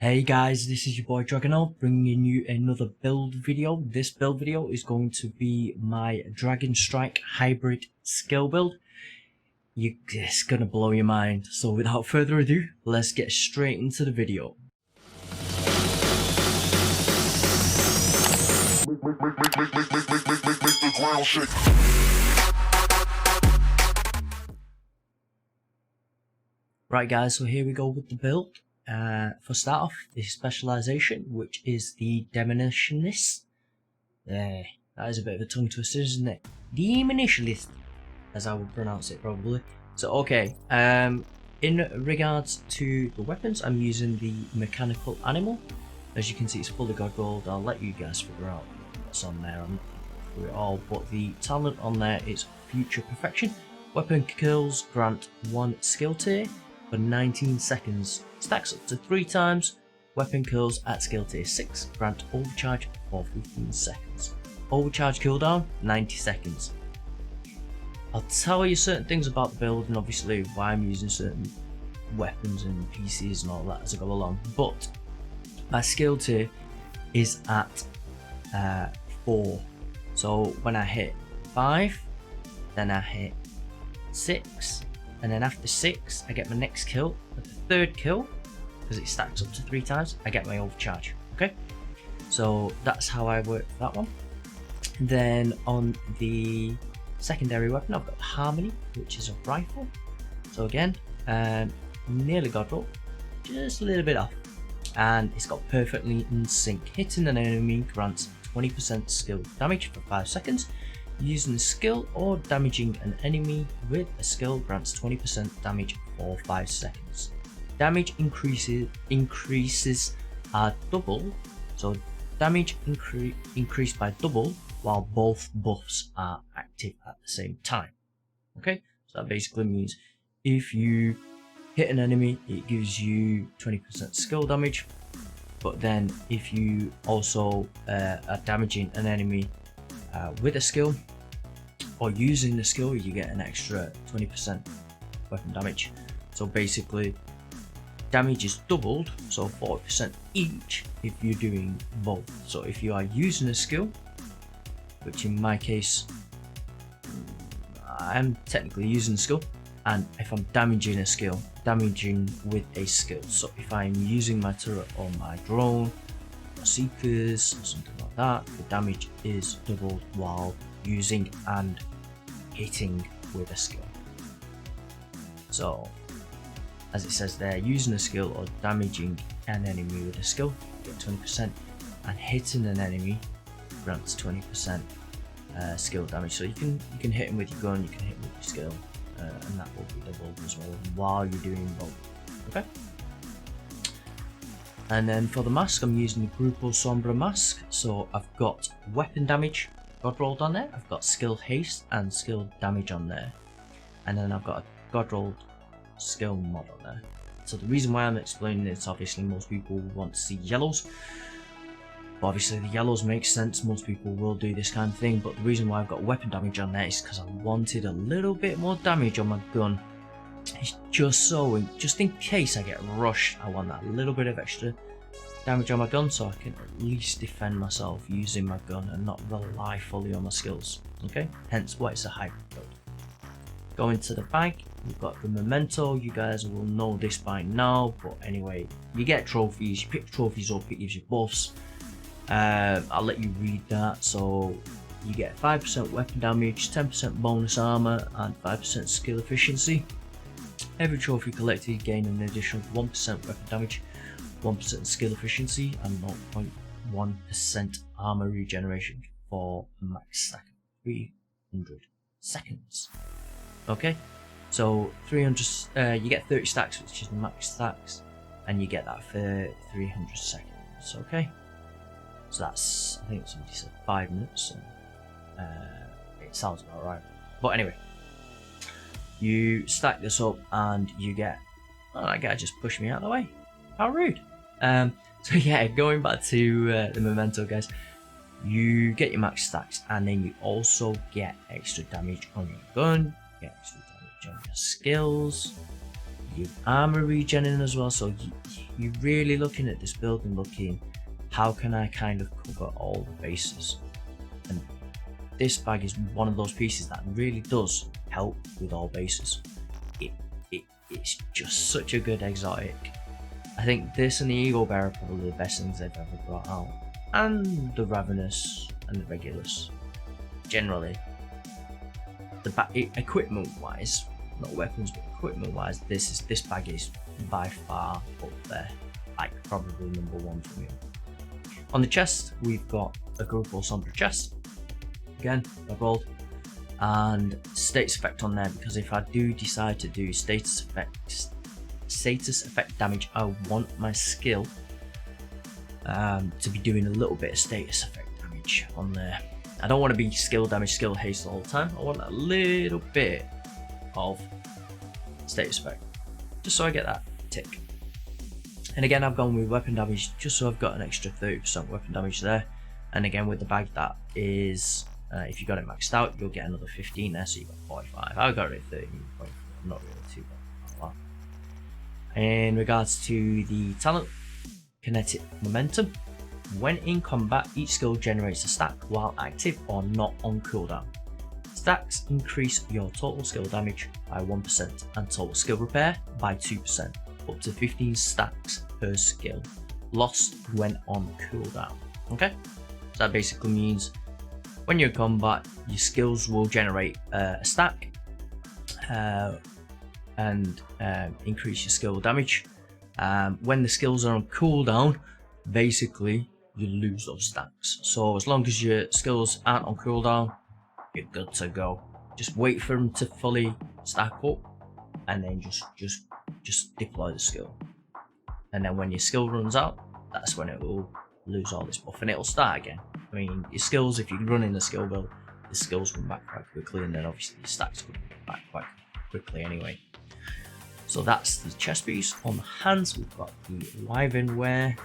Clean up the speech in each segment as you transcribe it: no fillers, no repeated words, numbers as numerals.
Hey guys, this is your boy Dragunov bringing you another build video. This build video is going to be my Dragon Strike hybrid skill build. It's gonna blow your mind. So without further ado, let's get straight into the video. Right guys, so here we go with the build. For start off, the specialization, which is the Demolitionist. That is a bit of a tongue twister, isn't it? Demolitionist, as I would pronounce it probably. So okay, in regards to the weapons, I'm using the mechanical animal. As you can see, it's fully god rolled. I'll let you guys figure out what's on there. I'm not through it all, but the talent on there is Future Perfection. Weapon kills grant 1 skill tier for 19 seconds. Stacks up to 3 times. Weapon kills at skill tier 6 grant overcharge for 15 seconds. Overcharge cooldown 90 seconds. I'll tell you certain things about the build and obviously why I'm using certain weapons and PCs and all that as I go along, but my skill tier is at 4. So when I hit 5, then I hit 6, and then after 6 I get my next kill. At the third kill, because it stacks up to 3 times, I get my overcharge. Okay, so that's how I work for that one. Then on the secondary weapon, I've got Harmony, which is a rifle. So again, nearly god roll, just a little bit off, and it's got perfectly in sync. Hitting an enemy grants 20% skill damage for 5 seconds. Using a skill or damaging an enemy with a skill grants 20% damage for 5 seconds. Damage increases are double, so damage increased by double while both buffs are active at the same time. Okay, so that basically means if you hit an enemy, it gives you 20% skill damage, but then if you also are damaging an enemy with a skill or using the skill, you get an extra 20% weapon damage. So basically damage is doubled, so 40% each if you're doing both. So if you are using a skill, which in my case I'm technically using a skill, and if I'm damaging a skill, damaging with a skill. So if I'm using my turret or my drone or seekers or something like that, the damage is doubled while using and hitting with a skill. So as it says there, using a skill or damaging an enemy with a skill, you get 20%, and hitting an enemy grants 20% skill damage. So you can hit him with your gun, you can hit him with your skill, and that will be doubled as well while you're doing both. Okay. And then for the mask, I'm using the Grupo Sombra mask. So I've got weapon damage god rolled on there, I've got skill haste and skill damage on there, and then I've got a god rolled skill mod on there. So the reason why I'm explaining this, obviously most people want to see yellows, but obviously the yellows make sense, most people will do this kind of thing, but the reason why I've got weapon damage on there is because I wanted a little bit more damage on my gun. It's just in case I get rushed, I want that little bit of extra damage on my gun so I can at least defend myself using my gun and not rely fully on my skills. Okay, hence why it's a hybrid build. Going to the bag, we've got the memento. You guys will know this by now, but anyway, you get trophies, you pick trophies up, it gives you buffs. I'll let you read that. So you get 5% weapon damage, 10% bonus armor, and 5% skill efficiency. Every trophy collected, you gain an additional 1% weapon damage, 1% skill efficiency, and 0.1% armor regeneration for a max stack of 300 seconds. Okay, so 300, you get 30 stacks, which is the max stacks, and you get that for 300 seconds. Okay, so that's, I think somebody said 5 minutes, so it sounds about right. But anyway, you stack this up and you get, oh, that guy just pushed me out of the way, how rude. So yeah, going back to the memento, guys, you get your max stacks, and then you also get extra damage on your gun, you get extra damage on your skills, Your armor regening as well, so you're really looking at this build and looking, how can I kind of cover all the bases? And this bag is one of those pieces that really does help with all bases. It's just such a good exotic. I think this and the Eagle Bear are probably the best things they've ever brought out, and the Ravenous and the Regulus. Generally, equipment wise, not weapons but equipment wise, this bag is by far up there, like probably number one for me. On the chest, we've got a Grupo Sombra chest, again red rolled, and status effect on there, because if I do decide to do status effect damage, I want my skill to be doing a little bit of status effect damage on there. I don't want to be skill damage, skill haste the whole time. I want a little bit of status effect, just so I get that tick. And again, I've gone with weapon damage just so I've got an extra 30% weapon damage there. And again, with the bag, that is if you got it maxed out, you'll get another 15 there, so you got 45. I got it at 13.4, not really too bad. In regards to the talent, kinetic momentum. When in combat, each skill generates a stack while active or not on cooldown. Stacks increase your total skill damage by 1% and total skill repair by 2%, up to 15 stacks per skill, lost when on cooldown. Okay, so that basically means when you're in combat, your skills will generate a stack and increase your skill damage. When the skills are on cooldown, basically you lose those stacks. So as long as your skills aren't on cooldown, you're good to go. Just wait for them to fully stack up, and then just deploy the skill. And then when your skill runs out, that's when it will lose all this buff and it'll start again. I mean, your skills, if you're running the skill build, the skills come back quite quickly, and then obviously your stacks come back quite quickly anyway. So that's the chest piece. On the hands, we've got the Wyvern wear,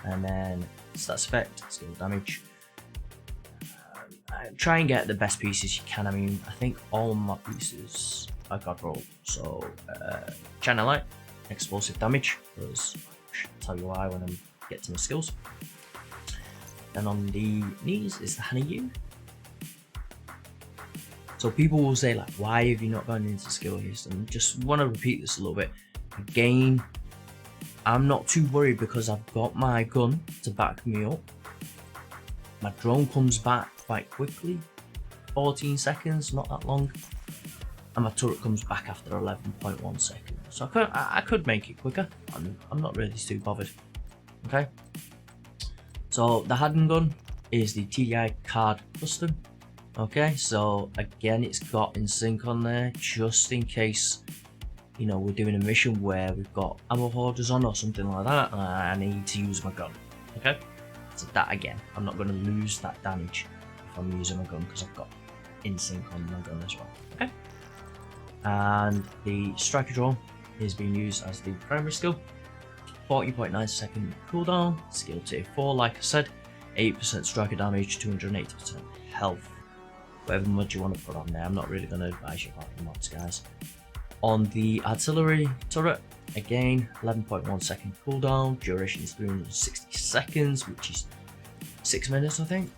and then stats effect, skill damage. Try and get the best pieces you can. I mean, I think all my pieces I got rolled. So channel light, explosive damage, because I'll tell you why when I get to my skills. Then on the knees is the Hanayu. So people will say, like, why have you not gone into skill haste? And just want to repeat this a little bit. Again, I'm not too worried because I've got my gun to back me up. My drone comes back quite quickly, 14 seconds, not that long. And my turret comes back after 11.1 seconds. So I could make it quicker. I'm not really too bothered. Okay. So the Haddon gun is the TDI card custom. Okay, so again, it's got in sync on there just in case, you know, we're doing a mission where we've got ammo hoarders on or something like that, and I need to use my gun. Okay, so that again, I'm not going to lose that damage if I'm using my gun because I've got in sync on my gun as well. Okay, and the striker drone is being used as the primary skill. 40.9 second cooldown, skill tier 4, like I said, 8% striker damage, 280% health. Whatever mod you want to put on there, I'm not really going to advise you about the mods, guys. On the artillery turret, again, 11.1 second cooldown, duration is 360 seconds, which is 6 minutes, I think.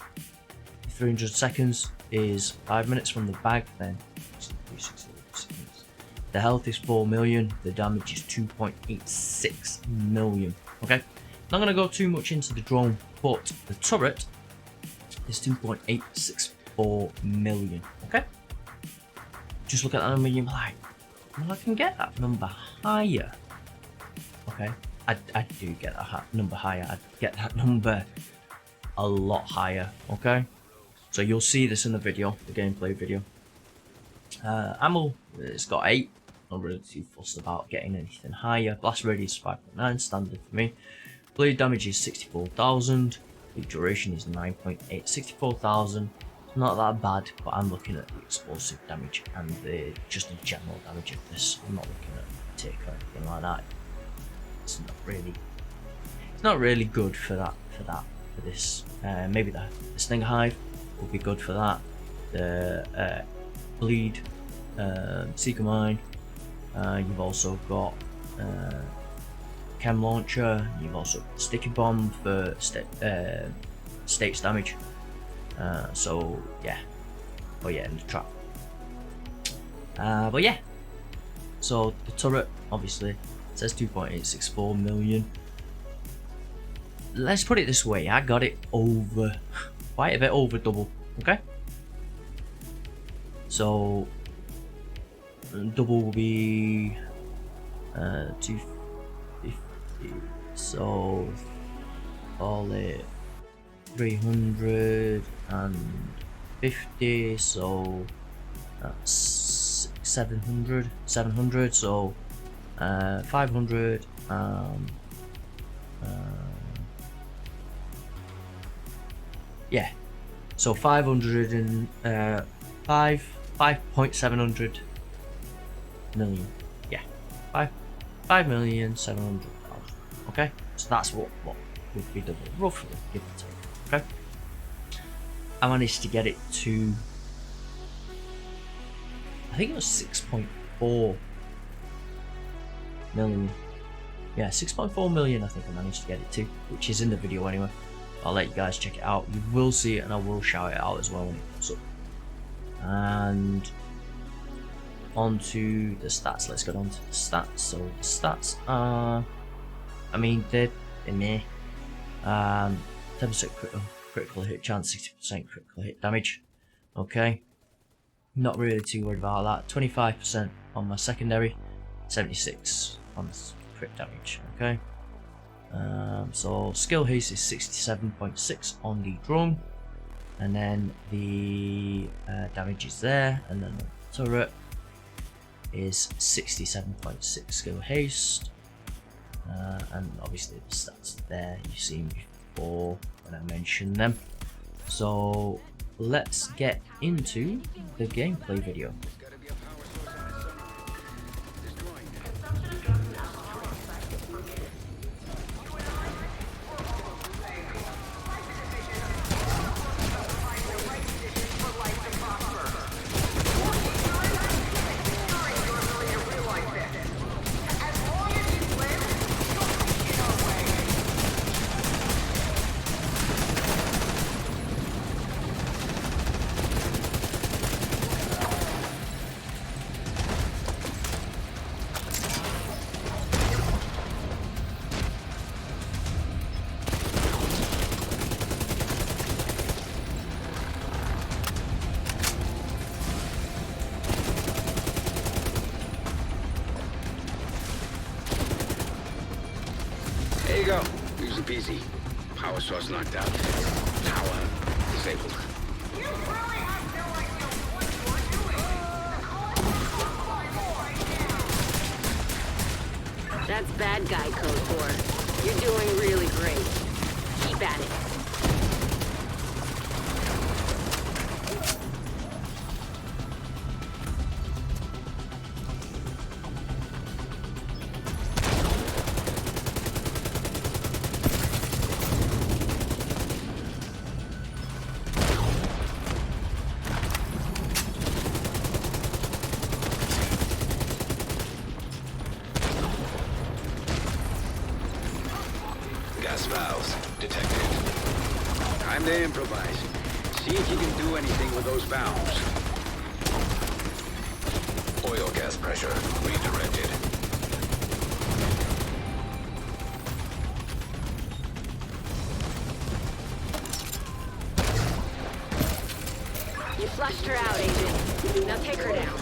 300 seconds is 5 minutes from the bag, then 360 seconds. The health is 4 million, the damage is 2.86 million. Okay, not going to go too much into the drone, but the turret is 2.864 million. Okay, just look at that number and you're like, well, I can get that number higher. Okay, I do get that number higher. I get that number a lot higher. Okay, so you'll see this in the video, the gameplay video. Ammo, it's got 8. Not really too fussed about getting anything higher. Blast radius 5.9, standard for me. Blade damage is 64,000. The duration is 9.8. 64,000. Not that bad, but I'm looking at the explosive damage and just the general damage of this. I'm not looking at tick or anything like that. It's not really good for this. Maybe the Stinger Hive will be good for that. The Bleed, Seeker Mine. You've also got chem launcher. You've also got sticky bomb for states damage. So yeah, oh yeah, and the trap. But yeah, so the turret obviously says 2.864 million. Let's put it this way, I got it over, quite a bit over double. Okay, so double will be 250, so call it 350, so that's 700, so 500, yeah, so 500 and 5.700 million, yeah, 5,700,000. Okay, so that's what would be double, roughly, give or take. Okay, I managed to get it to, I think it was 6.4 million. Yeah, 6.4 million I think I managed to get it to, which is in the video anyway. I'll let you guys check it out. You will see it and I will shout it out as well when it comes up. And onto the stats. Let's get on to the stats. So the stats are, I mean, they're meh. 10% critical hit chance, 60% critical hit damage. Okay, not really too worried about that. 25% on my secondary, 76 on crit damage. Okay, so skill haste is 67.6 on the drone, and then the damage is there, and then the turret is 67.6 skill haste, and obviously the stats there you've seen before when I mentioned them. So let's get into the gameplay video. There you go. Easy peasy. Power source knocked out. Power disabled. You really have no idea what you're doing. That's bad guy code 4. You're doing really great. Keep at it. Gas valves detected. Time to improvise. See if you can do anything with those valves. Oil gas pressure redirected. You flushed her out, Agent. Now take her down.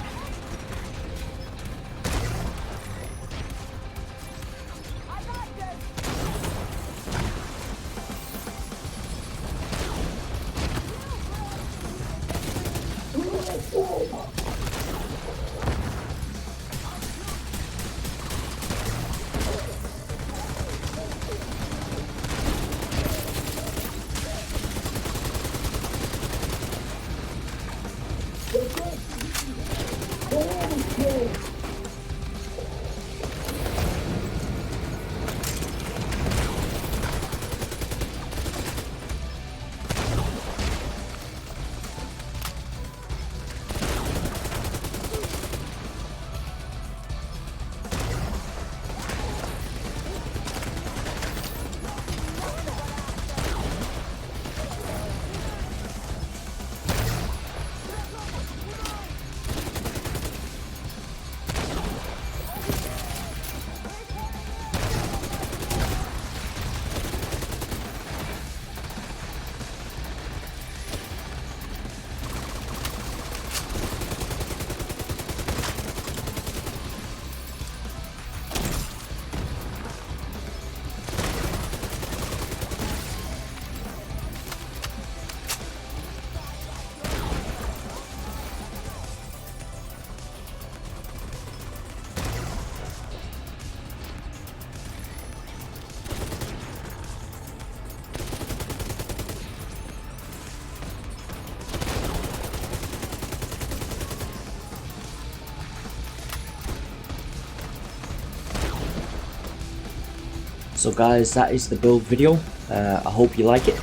So guys, that is the build video. I hope you like it.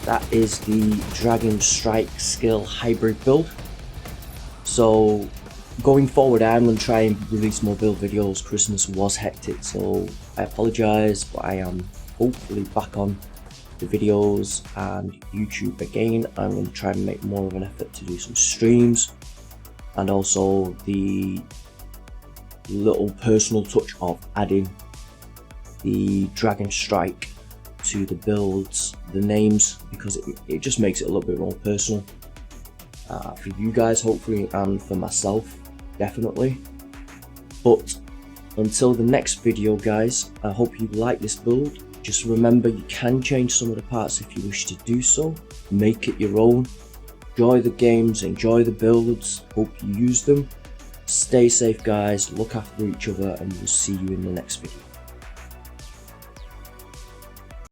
That is the Dragon Strike skill hybrid build. So going forward, I'm going to try and release more build videos. Christmas was hectic, so I apologise, but I am hopefully back on the videos and YouTube again. I'm going to try and make more of an effort to do some streams, and also the little personal touch of adding the Dragon Strike to the builds, the names, because it just makes it a little bit more personal for you guys hopefully, and for myself definitely. But until the next video guys, I hope you like this build. Just remember, you can change some of the parts if you wish to do so. Make it your own. Enjoy the games, enjoy the builds, hope you use them. Stay safe guys, look after each other, and we'll see you in the next video.